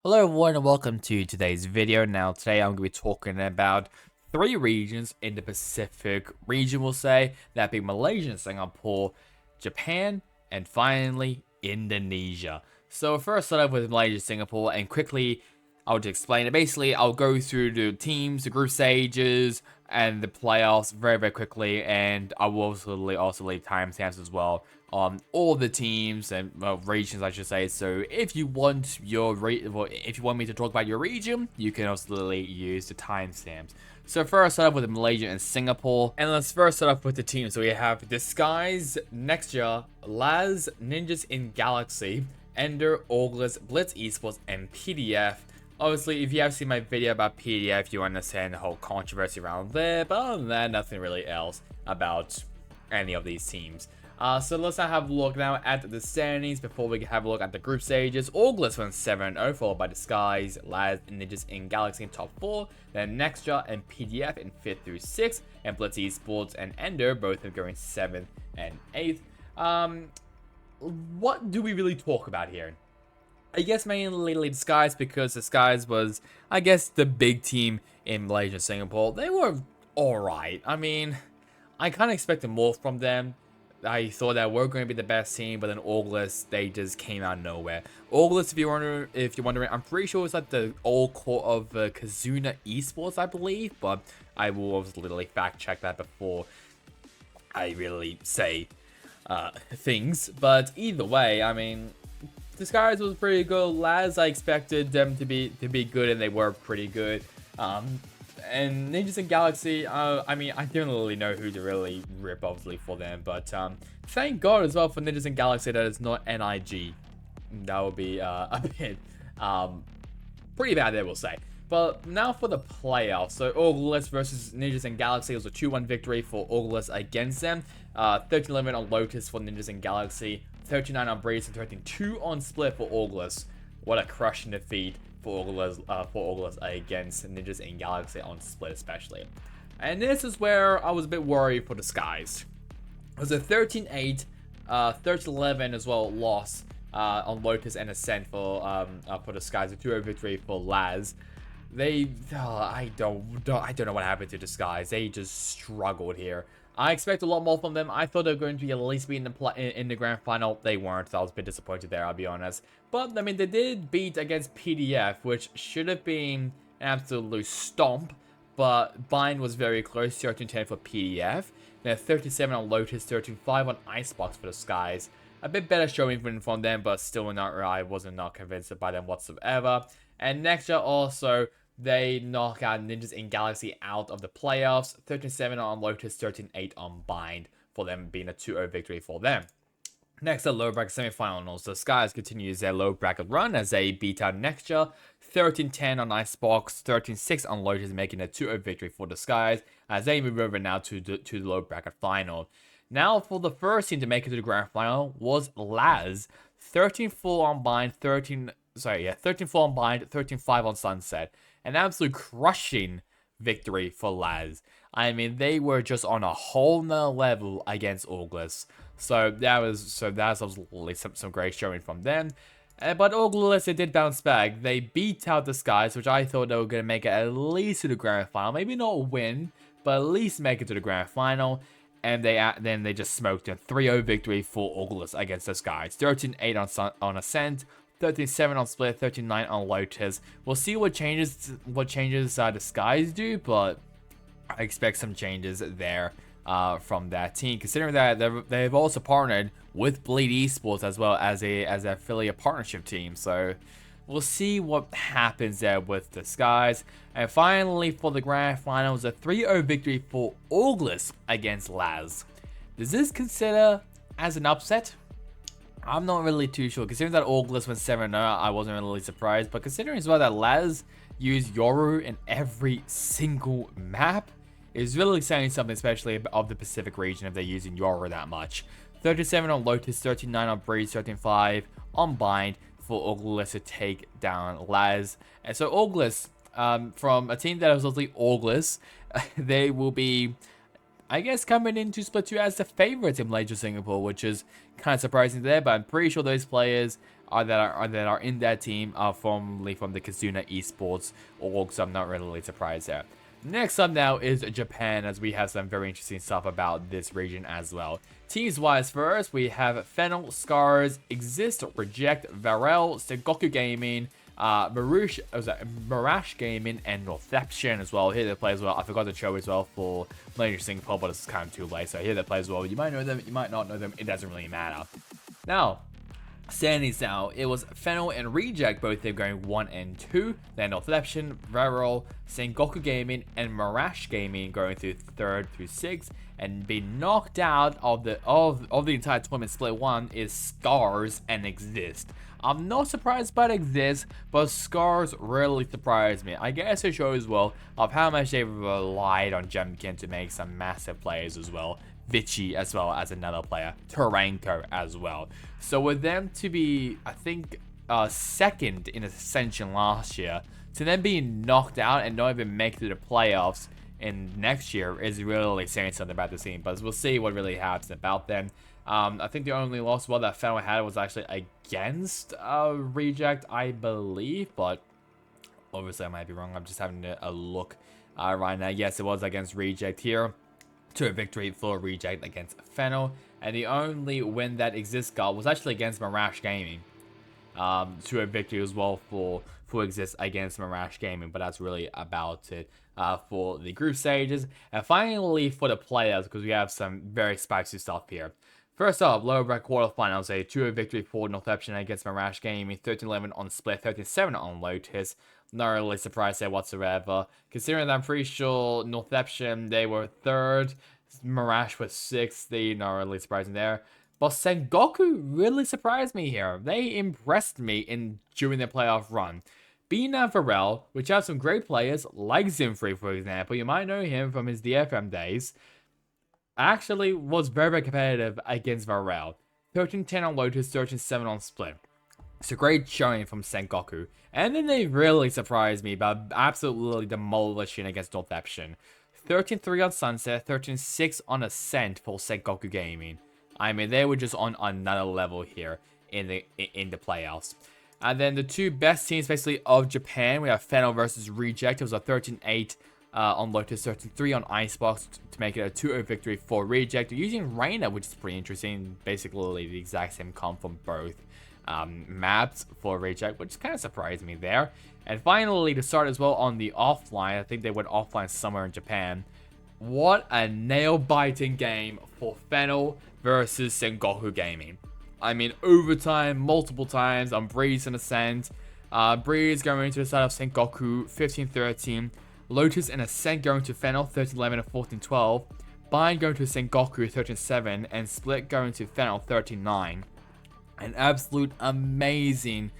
Hello everyone and welcome to today's video. Now today I'm going to be talking about three regions in the Pacific region, we'll say, that being Malaysia and Singapore, Japan, and finally Indonesia. So first start off with Malaysia and Singapore, and quickly I'll just explain it. Basically, I'll go through the teams, the group stages, and the playoffs very quickly, and I will also leave timestamps as well on all the teams and regions, I should say. So if you want if you want me to talk about your region, you can also literally use the timestamps. So first, start off with Malaysia and Singapore, and let's first start off with the teams. So we have Disguise, Nextja, Laz, Ninjas in Galaxy, Ender, August, Blitz Esports, and PDF. Obviously, if you have seen my video about PDF, you understand the whole controversy around there, but other than that, nothing really else about any of these teams. So let's now have a look now at the standings before we have a look at the group stages. August went 7-0, followed by Disguise, Laz, Ninjas in Galaxy in top 4, then Nextja and PDF in 5th through 6th, and Blitz Esports and Ender both are going 7th and 8th. What do we really talk about here? I guess mainly Disguise, because Disguise was, I guess, the big team in Malaysia and Singapore. They were alright. I mean, I kind of expected more from them. I thought that we're going to be the best team, but then August, they just came out of nowhere. August, if you're wondering, I'm pretty sure it's like the old core of Kazuna Esports, I believe, but I will literally fact check that before I really say things. But either way, I mean, Disguise was pretty good. Laz, I expected them to be good, and they were pretty good. And Ninjas in Galaxy, I mean, I don't really know who to really rip, obviously, for them. But thank God as well for Ninjas in Galaxy that it's not NIG. That would be a bit pretty bad there, we'll say. But now for the playoffs. So August versus Ninjas in Galaxy. It was a 2-1 victory for August against them. 13-11 on Lotus for Ninjas in Galaxy. 39 on Breeze and 13-2 on Split for August. What a crushing defeat for August against Ninjas in Galaxy on Split especially. And this is where I was a bit worried for Disguise. It was a 13-8, 13-11 as well loss on Lotus and Ascent for Disguise. A 2-0 victory for Laz. I don't know what happened to Disguise. They just struggled here. I expect a lot more from them. I thought they were going to at least be in the grand final. They weren't, so I was a bit disappointed there, I'll be honest. But, I mean, they did beat against PDF, which should have been an absolute stomp. But Bind was very close, 13-10 for PDF. Then 37 on Lotus, 13-5 on Icebox for Disguise. A bit better showing from them, but still not. I wasn't convinced by them whatsoever. And Nextja also, they knock out Ninjas in Galaxy out of the playoffs. 13-7 on Lotus, 13-8 on Bind, for them being a 2-0 victory for them. Next, the low bracket semifinals. The Skies continues their low bracket run as they beat out Nextja. 13-10 on Icebox, 13-6 on Lotus, making a 2-0 victory for the Skies as they move over now to the low bracket final. Now, for the first team to make it to the grand final was Laz. 13-4 on Bind, 13-4 on Bind, 13-5 on Sunset. An absolute crushing victory for Laz. I mean, they were just on a whole nother level against August. So that's absolutely some great showing from them. But August, they did bounce back. They beat out the Skies, which I thought they were going to make it at least to the grand final. Maybe not win, but at least make it to the grand final. And then they just smoked a 3-0 victory for August against the Skies. 13-8 on Ascent. 13-7 on Split, 13-9 on Lotus. We'll see what changes the Skies do, but I expect some changes there from that team, considering that they've also partnered with Bleed Esports as well as an affiliate partnership team. So we'll see what happens there with the Skies. And finally, for the grand final, was a 3-0 victory for August against Laz. Does this consider as an upset? I'm not really too sure. Considering that August went 7-0, I wasn't really surprised. But considering as well that Laz used Yoru in every single map, is really saying something, especially of the Pacific region, if they're using Yoru that much. 37 on Lotus, 39 on Breeze, 13-5 on Bind for August to take down Laz. And so August, from a team that was mostly August, they will be, I guess, coming into Split 2 as the favorites in Malaysia Singapore, which is kind of surprising there, but I'm pretty sure those players that are in that team are formerly from the Kazuna Esports org, so I'm not really surprised there. Next up now is Japan, as we have some very interesting stuff about this region as well. Teams-wise first, we have Fennel, Scars, Exist, Reject, Varel, Sengoku Gaming, Mirage Gaming, and Northception as well. Here they play as well. I forgot to show as well for Malaysia and Singapore, but it's kind of too late. So here they play as well. You might know them, you might not know them. It doesn't really matter. Now, standings now, it was Fennel and Reject, both them going 1 and 2. Then Northception, Varel, Sengoku Gaming, and Mirage Gaming going through 3rd through 6th. And being knocked out of the entire tournament split 1 is Scars and Exist. I'm not surprised by Exist, but Scars really surprised me. I guess it shows well of how much they relied on Jumkin to make some massive plays as well. Vici as well as another player, Taranko as well. So with them to be, I think, 2nd in Ascension last year, to then being knocked out and not even make it to the playoffs in next year is really saying something about the team. But we'll see what really happens about them. I think the only loss that Fennel had was actually against Reject, I believe, but obviously I might be wrong. I'm just having a look right now. Yes, it was against Reject here. To a victory for Reject against Fennel, and the only win that Exist got was actually against Mirage Gaming. To a victory as well for Exist against Mirage Gaming, but that's really about it for the group stages. And finally for the players, because we have some very spicy stuff here. First up, lower bracket quarterfinals, a 2-0 victory for Northception against Mirage Gaming, 13-11 on Split, 13-7 on Lotus. Not really surprised there whatsoever, considering that I'm pretty sure Northception, they were 3rd, Mirage was 6th, not really surprising there. But Sengoku really surprised me here. They impressed me during their playoff run. Being at Varel, which have some great players, like Zinfree for example, you might know him from his DFM days, actually was very, very competitive against Varel. 13-10 on Lotus, 13-7 on Split. It's a great showing from Sengoku. And then they really surprised me by absolutely demolishing against Northception. 13-3 on Sunset, 13-6 on Ascent for Sengoku Gaming. I mean, they were just on another level here in the playoffs. And then the two best teams basically of Japan, we have Fennel versus Reject. It was a 13-8 on Lotus, 13-3 on Icebox to make it a 2-0 victory for Reject. Using Reina, which is pretty interesting. Basically the exact same comp from both maps for Reject, which kind of surprised me there. And finally, to start as well on the offline, I think they went offline somewhere in Japan. What a nail-biting game for Fennel versus Sengoku Gaming. I mean, overtime, multiple times on Breeze and Ascent. Breeze going to the side of Sengoku, 15-13. Lotus and Ascent going to Fennel, 13-11 and 14-12. Bind going to Sengoku, 13-7. And Split going to Fennel, 13-9. An absolute amazing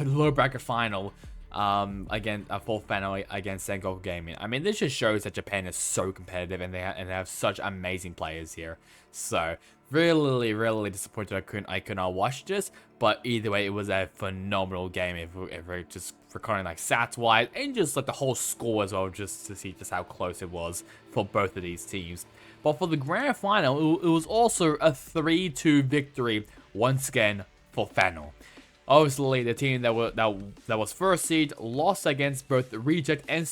low bracket final again for Fennel against Sengoku Gaming. I mean, this just shows that Japan is so competitive and they have such amazing players here. So really disappointed I could not watch this, but either way, it was a phenomenal game if we're just recording like stats wise and just like the whole score as well, just to see just how close it was for both of these teams. But for the grand final, it was also a 3-2 victory once again for Fennel. Obviously, the team that was first seed lost against both the Reject and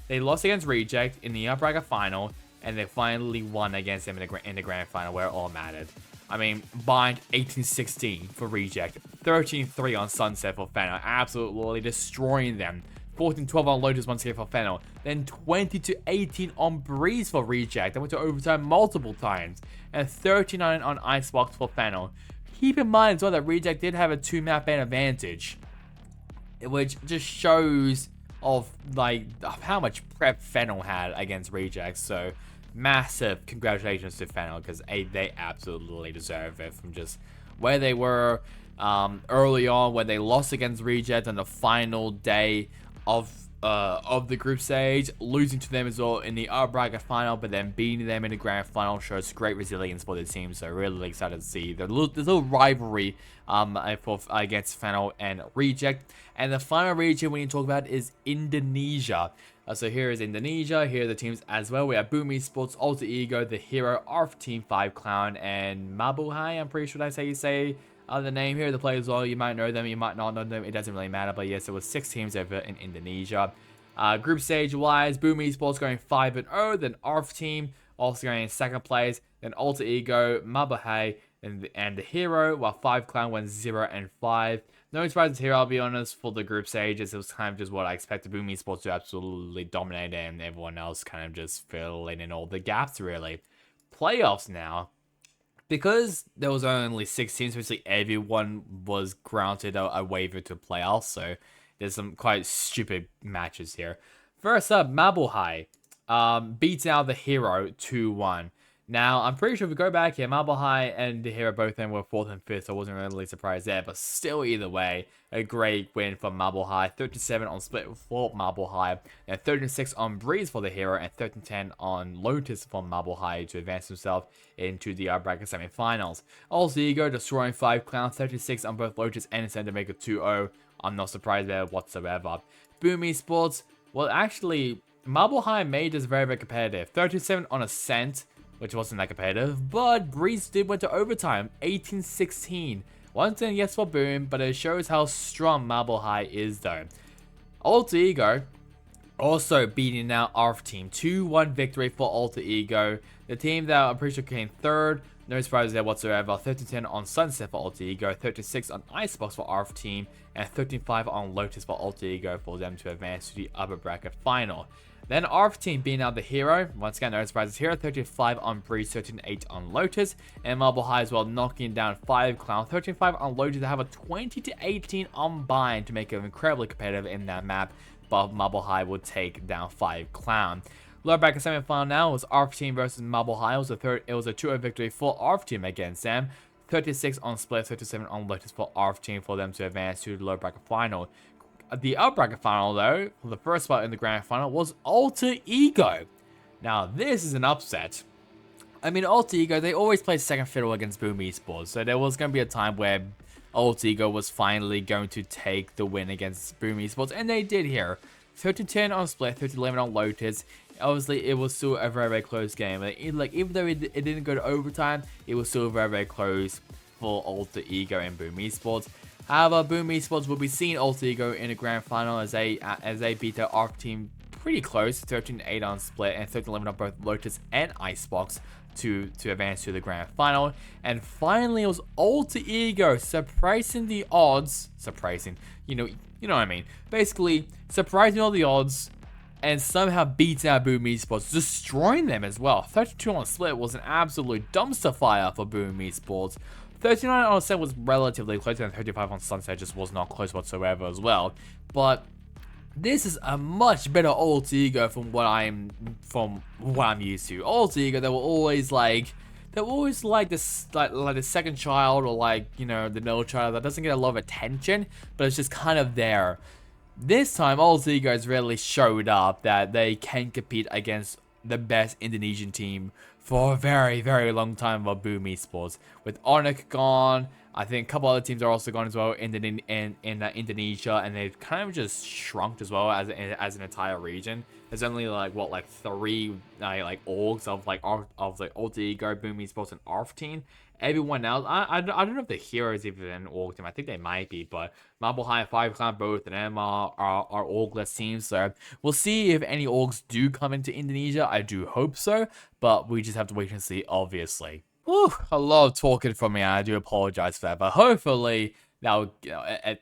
they lost against Reject in the upper bracket final, and they finally won against them in the grand final where it all mattered. I mean, Bind 18-16 for Reject, 13-3 on Sunset for Fennel, absolutely destroying them. 14-12 on Lotus once again for Fennel, then 20-18 on Breeze for Reject. They went to overtime multiple times, and 39 on Icebox for Fennel. Keep in mind as well that Reject did have a 2-map ban advantage, which just shows of how much prep Fennel had against Reject. So massive congratulations to Fennel, because they absolutely deserve it from just where they were early on when they lost against Reject on the final day of the group stage, losing to them as well in the upper bracket final, but then beating them in the grand final shows great resilience for the team. So really excited to see the little rivalry against Fennel and Reject. And the final region we need to talk about is Indonesia. So here is Indonesia. Here are the teams as well. We have Boom Esports, Alter Ego, The Hero, Arf Team 5 Clown, and Mabuhay. I'm pretty sure that's how you say The name here, the players, well, you might know them, you might not know them, it doesn't really matter. But yes, it was 6 teams over in Indonesia. Group stage wise, Boom Esports going 5-0, then ARF team also going in second place, then Alter Ego, Mabuhay, and the Hero, while 5clown went 0-5. No surprises here, I'll be honest, for the group stages. It was kind of just what I expected Boom Esports to absolutely dominate, and everyone else kind of just filling in all the gaps, really. Playoffs now. Because there was only 6 teams, basically everyone was granted a waiver to playoffs, so there's some quite stupid matches here. First up, Mabuhay beats out the Hero 2-1. Now, I'm pretty sure if we go back here, Mabuhay and the Hero both then were 4th and 5th, so I wasn't really surprised there. But still, either way, a great win for Mabuhay. 37 on split for Mabuhay, and 36 on Breeze for the Hero, and 13-10 on Lotus for Mabuhay to advance himself into the bracket semi-finals. Also, Ego destroying 5clown, 36 on both Lotus and Ascend to make it 2-0. I'm not surprised there whatsoever. Boom Esports, well, actually, Mabuhay made this very, very competitive. 37 on Ascent, which wasn't that competitive, but Breeze did went to overtime, 18-16. Once again, yes for Boom, but it shows how strong Mabuhay is though. Alter Ego also beating out ARF team, 2-1 victory for Alter Ego. The team that I'm pretty sure came 3rd, no surprises there whatsoever. 13-10 on Sunset for Alter Ego, 36 on Icebox for ARF team, and 13-5 on Lotus for Alter Ego for them to advance to the upper bracket final. Then ARF team beating out the Hero. Once again, no surprises here. 35 on Breeze, 13-8 on Lotus. And Mabuhay as well, knocking down 5clown. 13-5 on Lotus to have a 20-18 on Bind to make it incredibly competitive in that map. But Mabuhay would take down 5clown. Lower bracket semi-final now was ARF team versus Mabuhay. It was a 2-0 victory for ARF team against them. 36 on Split, 37 on Lotus for ARF team for them to advance to the lower bracket final. The upper bracket final, though, for the first spot in the grand final, was Alter Ego. Now, this is an upset. I mean, Alter Ego, they always play second fiddle against Boom Esports, so there was going to be a time where Alter Ego was finally going to take the win against Boom Esports, and they did here. 13-10 on Split, 13-11 on Lotus. Obviously, it was still a very, very close game. Like even though it didn't go to overtime, it was still very, very close for Alter Ego and Boom Esports. However, Boom Esports will be seeing Alter Ego in the grand final as they beat their ARF team pretty close, 13-8 on Split and 13-11 on both Lotus and Icebox to advance to the grand final. And finally, it was Alter Ego surprising the odds, you know what I mean. Basically, surprising all the odds and somehow beats out Boom Esports, destroying them as well. 32 on Split was an absolute dumpster fire for Boom Esports. 39 on Sunset was relatively close, and 35 on Sunset just was not close whatsoever as well. But this is a much better Alter Ego from what I'm used to. Alter Ego, they were always like this, like the second child, or like, you know, the middle child that doesn't get a lot of attention, but it's just kind of there. This time, Alter Ego has really showed up that they can compete against the best Indonesian team for a very, very long time for Boom Esports. With Onyx gone, I think a couple other teams are also gone as well in Indonesia, and they've kind of just shrunk as well as an entire region. There's only like 3 orgs of Alter Ego, Boom Esports, and ARF team. Everyone else, I don't know if the Heroes even an org team. I think they might be, but Mabuhay and 5clown, both of them are orgless teams. So we'll see if any orgs do come into Indonesia. I do hope so, but we just have to wait and see, obviously. Whew, a lot of talking from me, and I do apologize for that, but hopefully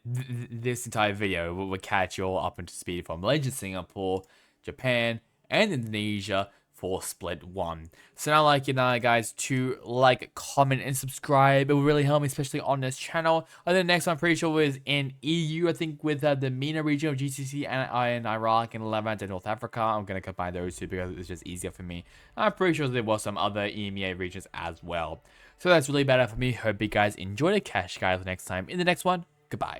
this entire video will catch you all up into speed from Malaysia, Singapore, Japan, and Indonesia for Split 1. So now, guys, to like, comment, and subscribe. It will really help me, especially on this channel. And the next one, I'm pretty sure, was in EU, I think, with the MENA region of GCC and Iraq and Levant and North Africa. I'm going to combine those two because it's just easier for me. I'm pretty sure there was some other EMEA regions as well. So that's really better for me. Hope you guys enjoyed it. Catch you guys next time in the next one. Goodbye.